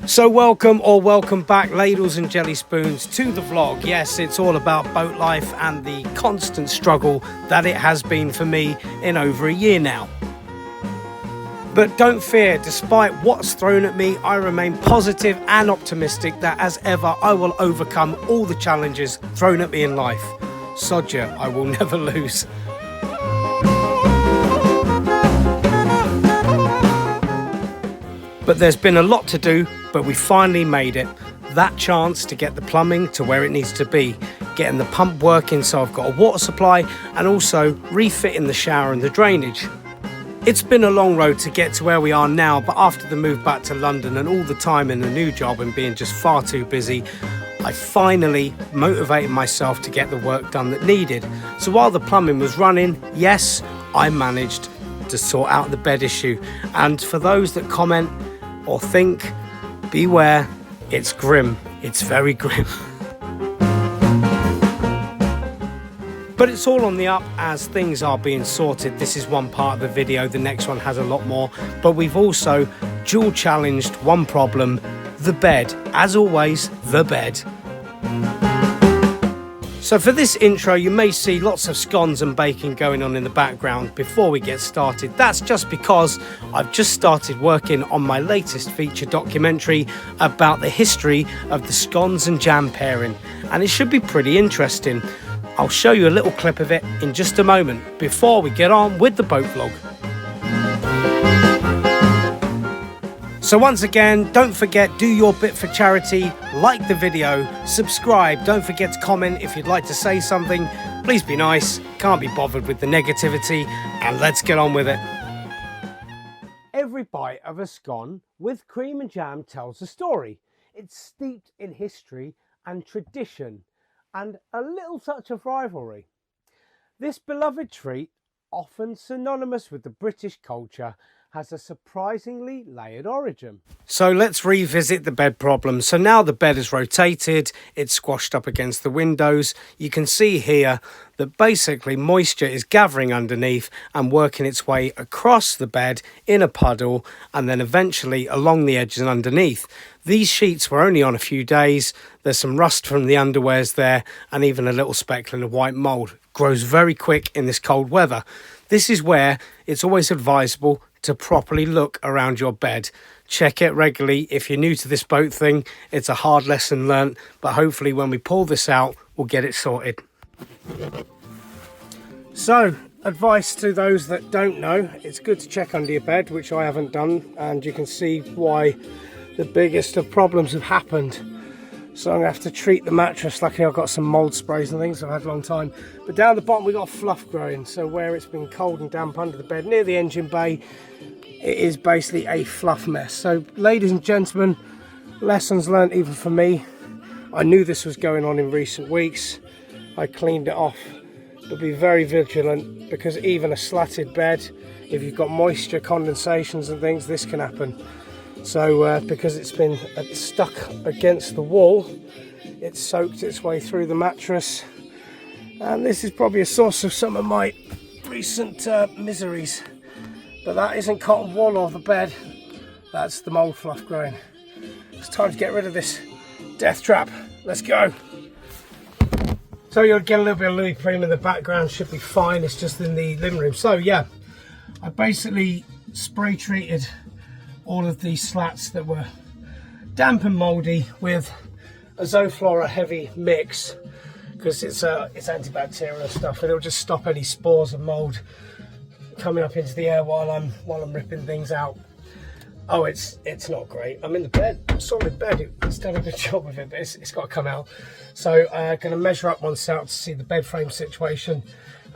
So welcome back, ladles and jelly spoons, to the vlog. Yes, it's all about boat life and the constant struggle that it has been for me in over a year now. But don't fear, despite what's thrown at me, I remain positive and optimistic that as ever I will overcome all the challenges thrown at me in life. Sod ya, I will never lose. But there's been a lot to do, but we finally made it. That chance to get the plumbing to where it needs to be, getting the pump working so I've got a water supply, and also refitting the shower and the drainage. It's been a long road to get to where we are now, but after the move back to London and all the time in the new job and being just far too busy, I finally motivated myself to get the work done that needed. So while the plumbing was running, yes, I managed to sort out the bed issue. And for those that comment or think, beware, it's grim. It's very grim. But it's all on the up as things are being sorted. This is one part of the video, the next one has a lot more. But we've also dual challenged one problem, the bed. As always, the bed. So for this intro, you may see lots of scones and bacon going on in the background before we get started. That's just because I've just started working on my latest feature documentary about the history of the scones and jam pairing, and it should be pretty interesting. I'll show you a little clip of it in just a moment before we get on with the boat vlog. So once again, don't forget, do your bit for charity, like the video, subscribe, don't forget to comment if you'd like to say something. Please be nice, can't be bothered with the negativity, and let's get on with it. Every bite of a scone with cream and jam tells a story. It's steeped in history and tradition, and a little touch of rivalry. This beloved treat, often synonymous with the British culture, has a surprisingly layered origin. So let's revisit the bed problem. So now the bed is rotated, it's squashed up against the windows. You can see here that basically moisture is gathering underneath and working its way across the bed in a puddle and then eventually along the edges and underneath. These sheets were only on a few days. There's some rust from the underwears there and even a little speckling of white mould. Grows very quick in this cold weather. This is where it's always advisable to properly look around your bed. Check it regularly. If you're new to this boat thing, it's a hard lesson learnt, but hopefully when we pull this out, we'll get it sorted. So, advice to those that don't know, it's good to check under your bed, which I haven't done, and you can see why the biggest of problems have happened. So I'm going to have to treat the mattress. Luckily I've got some mould sprays and things I've had a long time. But down the bottom we've got fluff growing. So where it's been cold and damp under the bed near the engine bay, it is basically a fluff mess. So ladies and gentlemen, lessons learnt even for me. I knew this was going on in recent weeks. I cleaned it off. But be very vigilant, because even a slatted bed, if you've got moisture, condensations and things, this can happen. So because it's been stuck against the wall, it's soaked its way through the mattress, and this is probably a source of some of my recent miseries. But that isn't cotton wool or the bed, that's the mould fluff growing. It's time to get rid of this death trap. Let's go. So you'll get a little bit of Louis cream in the background, should be fine. It's just in the living room. So yeah, I basically spray treated all of these slats that were damp and mouldy with a Zoflora heavy mix, because it's antibacterial stuff, and it'll just stop any spores of mould coming up into the air while I'm ripping things out. Oh, it's not great. I'm in the bed, solid bed. It's done a good job with it, but it's got to come out. So I'm going to measure up once out to see the bed frame situation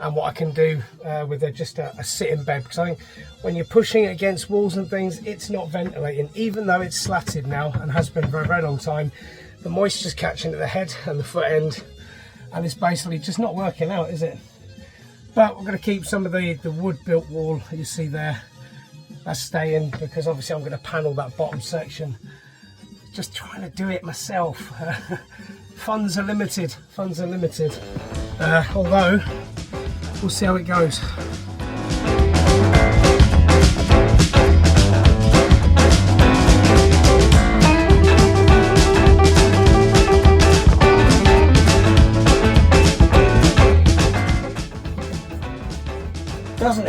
and what I can do with just a sitting bed, because I think when you're pushing it against walls and things, it's not ventilating. Even though it's slatted now and has been for a very long time, the moisture's catching at the head and the foot end, and it's basically just not working out, is it? But we're going to keep some of the wood built wall you see there. That's staying, because obviously I'm going to panel that bottom section. Just trying to do it myself. Funds are limited. Although we'll see how it goes.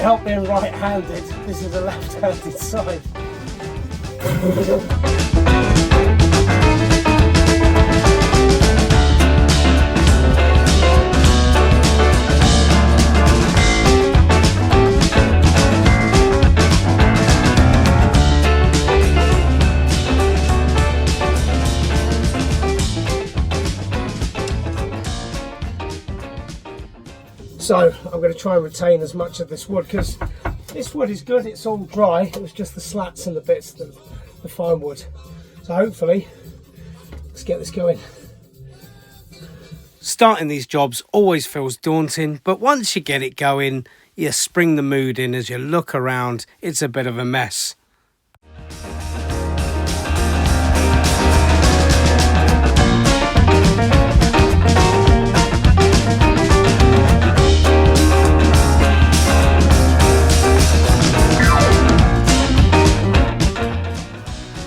help being right-handed. This is a left-handed side. So I'm going to try and retain as much of this wood, because this wood is good, it's all dry, it was just the slats and the bits, the fine wood. So hopefully, let's get this going. Starting these jobs always feels daunting, but once you get it going, you spring the mood in. As you look around, it's a bit of a mess.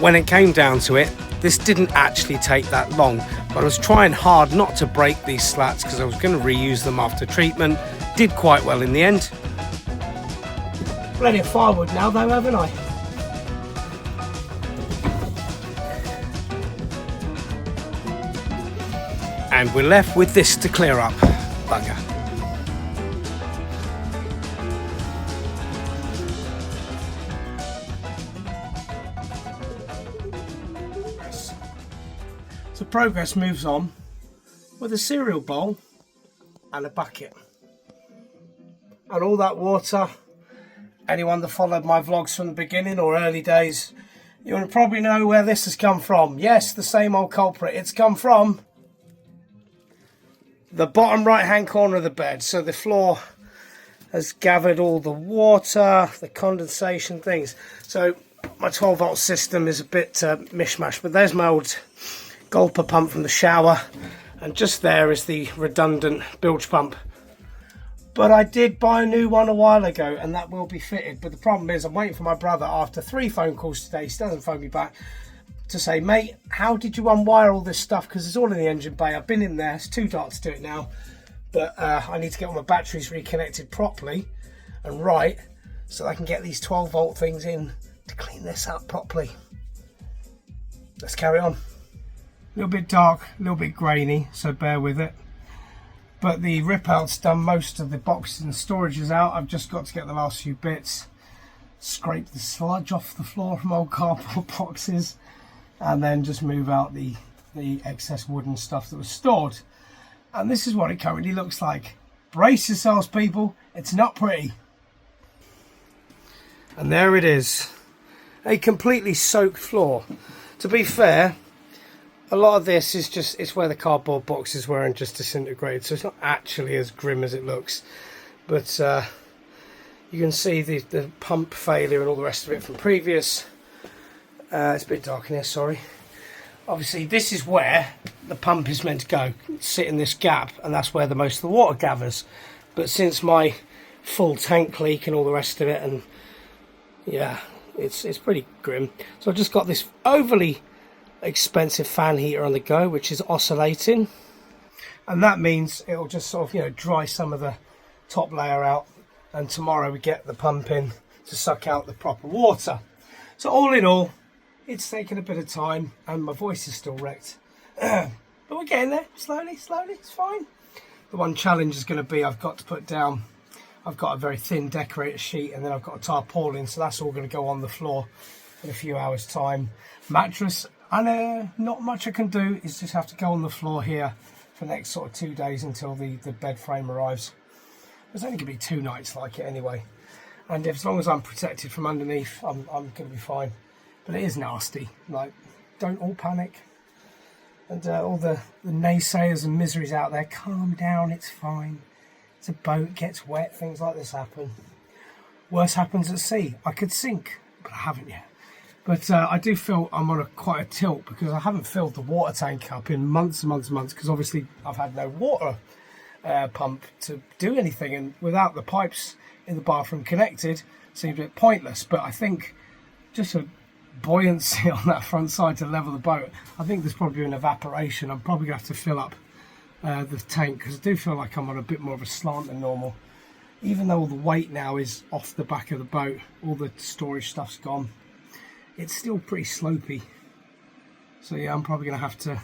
When it came down to it, this didn't actually take that long, but I was trying hard not to break these slats because I was going to reuse them after treatment. Did quite well in the end. Plenty of firewood now though, haven't I? And we're left with this to clear up. Bugger. So progress moves on with a cereal bowl and a bucket. And all that water, anyone that followed my vlogs from the beginning or early days, you will probably know where this has come from. Yes, the same old culprit. It's come from the bottom right hand corner of the bed. So the floor has gathered all the water, the condensation things. So my 12 volt system is a bit mishmash, but there's my old gulper pump from the shower, and just there is the redundant bilge pump. But I did buy a new one a while ago, and that will be fitted. But the problem is I'm waiting for my brother after 3 phone calls today. He still hasn't phoned me back to say, mate, how did you unwire all this stuff? Because it's all in the engine bay. I've been in there. It's too dark to do it now. But I need to get all my batteries reconnected properly and right, so I can get these 12 volt things in to clean this up properly. Let's carry on. A little bit dark, a little bit grainy, so bear with it. But the rip out's done most of the boxes and storages out. I've just got to get the last few bits, scrape the sludge off the floor from old cardboard boxes, and then just move out the excess wooden stuff that was stored. And this is what it currently looks like. Brace yourselves, people, it's not pretty. And there it is, a completely soaked floor. To be fair, a lot of this is just, it's where the cardboard boxes were and just disintegrated, so it's not actually as grim as it looks. But you can see the pump failure and all the rest of it from previous. It's a bit dark in here, sorry. Obviously this is where the pump is meant to go, sit in this gap, and that's where the most of the water gathers. But since my full tank leak and all the rest of it, and yeah, it's pretty grim. So I've just got this overly expensive fan heater on the go, which is oscillating, and that means it'll just sort of, you know, dry some of the top layer out, and tomorrow we get the pump in to suck out the proper water. So all in all, it's taken a bit of time and my voice is still wrecked, but we're getting there slowly, it's fine. The one challenge is going to be I've got to put down, I've got a very thin decorator sheet, and then I've got a tarpaulin, so that's all going to go on the floor in a few hours time. Mattress, and not much I can do, is just have to go on the floor here for the next sort of 2 days until the bed frame arrives. There's only going to be 2 nights like it anyway, and as long as I'm protected from underneath, I'm going to be fine. But it is nasty, like, don't all panic. And all the naysayers and miseries out there, calm down, it's fine. It's a boat, gets wet, things like this happen. Worse happens at sea. I could sink, but I haven't yet. But I do feel I'm on quite a tilt, because I haven't filled the water tank up in months and months and months, because obviously I've had no water pump to do anything, and without the pipes in the bathroom connected, it seemed a bit pointless. But I think just a buoyancy on that front side to level the boat, I think there's probably an evaporation. I'm probably going to have to fill up the tank, because I do feel like I'm on a bit more of a slant than normal. Even though all the weight now is off the back of the boat, all the storage stuff's gone, it's still pretty slopey. So yeah, I'm probably going to have to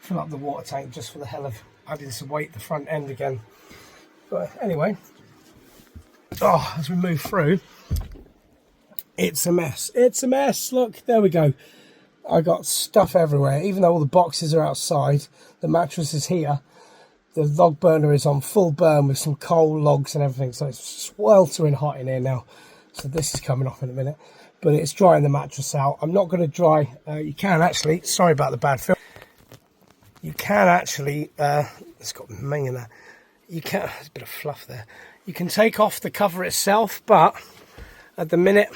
fill up the water tank just for the hell of adding some weight at the front end again. But anyway, as we move through, it's a mess. It's a mess. Look, there we go. I got stuff everywhere. Even though all the boxes are outside, the mattress is here. The log burner is on full burn with some coal logs and everything, so it's sweltering hot in here now. So this is coming off in a minute, but it's drying the mattress out. I'm not going to dry. You can actually. Sorry about the bad film. You can actually. It's got mane in there. You can. There's a bit of fluff there. You can take off the cover itself, but at the minute,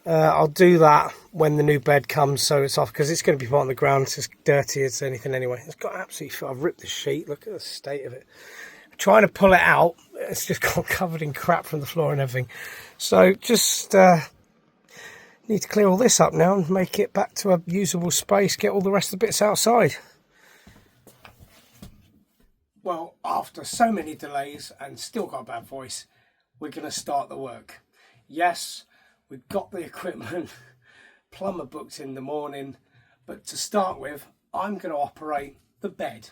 I'll do that when the new bed comes, so it's off, because it's going to be put on the ground. It's as dirty as anything anyway. It's got absolutely, I've ripped the sheet. Look at the state of it. I'm trying to pull it out. It's just got covered in crap from the floor and everything. So just need to clear all this up now and make it back to a usable space. Get all the rest of the bits outside. Well, after so many delays and still got a bad voice, we're going to start the work. Yes, we've got the equipment, plumber booked in the morning, but to start with, I'm going to operate the bed.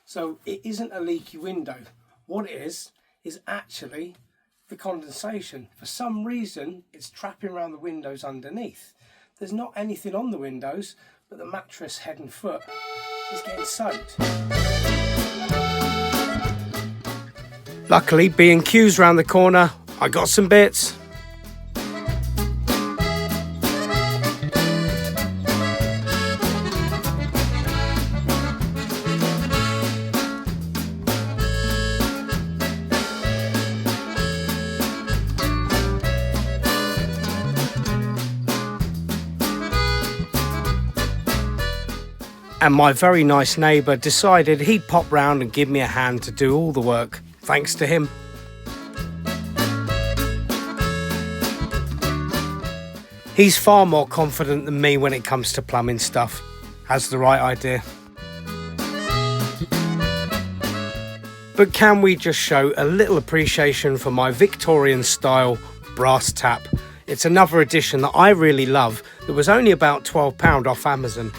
So it isn't a leaky window. What it is actually the condensation. For some reason, it's trapping around the windows underneath. There's not anything on the windows, but the mattress head and foot is getting soaked. Luckily, B&Q's round the corner. I got some bits. And my very nice neighbour decided he'd pop round and give me a hand to do all the work. Thanks to him. He's far more confident than me when it comes to plumbing stuff. Has the right idea. But can we just show a little appreciation for my Victorian style brass tap? It's another edition that I really love that was only about £12 off Amazon.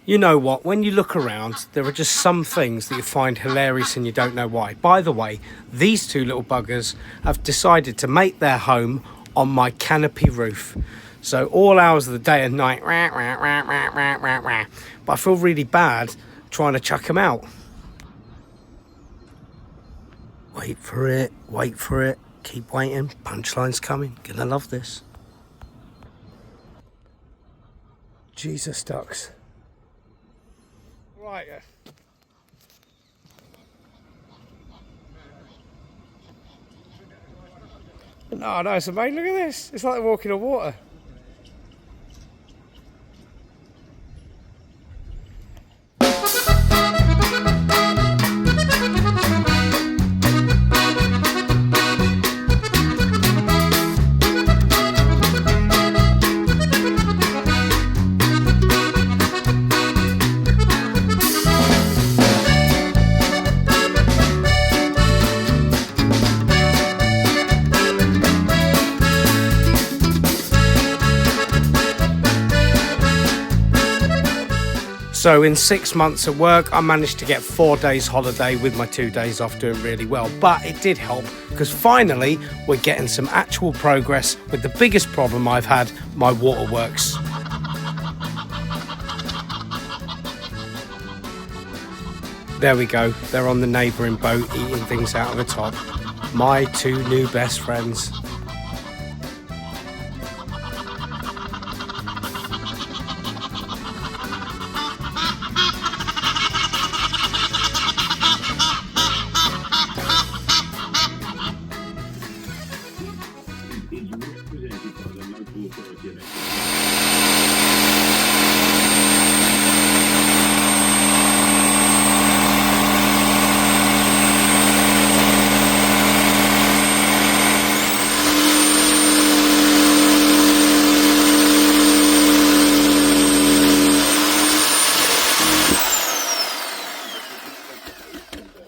You know what, when you look around, there are just some things that you find hilarious and you don't know why. By the way, these two little buggers have decided to make their home on my canopy roof. So all hours of the day and night, rah, rah, rah, rah, rah, rah, rah. But I feel really bad trying to chuck them out. Wait for it, keep waiting, punchline's coming, gonna love this. Jesus ducks. Right, yeah. No, it's amazing. Look at this. It's like they're walking on water. So in 6 months of work, I managed to get 4 days holiday with my 2 days off, doing really well. But it did help because finally we're getting some actual progress with the biggest problem I've had, my waterworks. There we go, they're on the neighbouring boat eating things out of the top. My two new best friends.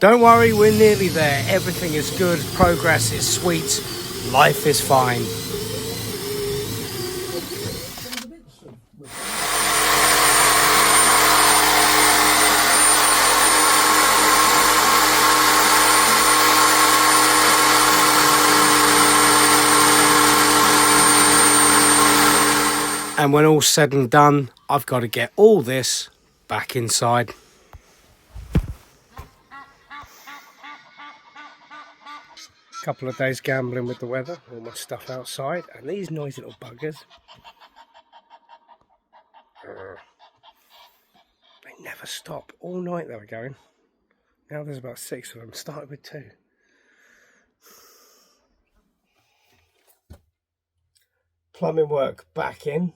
Don't worry, we're nearly there. Everything is good, progress is sweet, life is fine. And when all's said and done, I've got to get all this back inside. Couple of days gambling with the weather, all my stuff outside, and these noisy little buggers. They never stop. All night they were going. Now there's about 6 of them, started with 2. Plumbing work back in.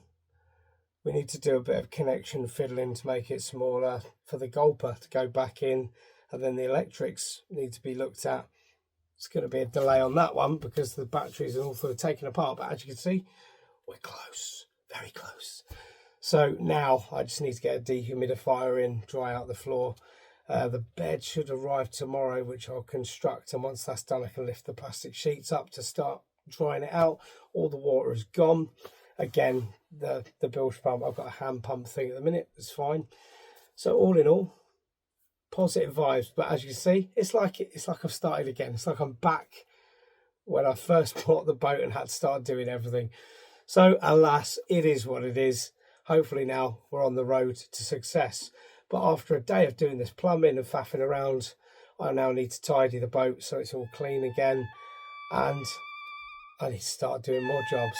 We need to do a bit of connection fiddling to make it smaller for the gulper to go back in, and then the electrics need to be looked at. It's going to be a delay on that one because the batteries are all sort of taken apart, but as you can see, we're close, very close. So now I just need to get a dehumidifier in, dry out the floor. The bed should arrive tomorrow, which I'll construct, and once that's done I can lift the plastic sheets up to start drying it out. All the water is gone. Again, the bilge pump, I've got a hand pump thing at the minute, it's fine. So all in all, positive vibes. But as you can see, it's like I've started again. It's like I'm back when I first bought the boat and had to start doing everything. So alas, it is what it is. Hopefully now we're on the road to success. But after a day of doing this plumbing and faffing around, I now need to tidy the boat so it's all clean again, and I need to start doing more jobs.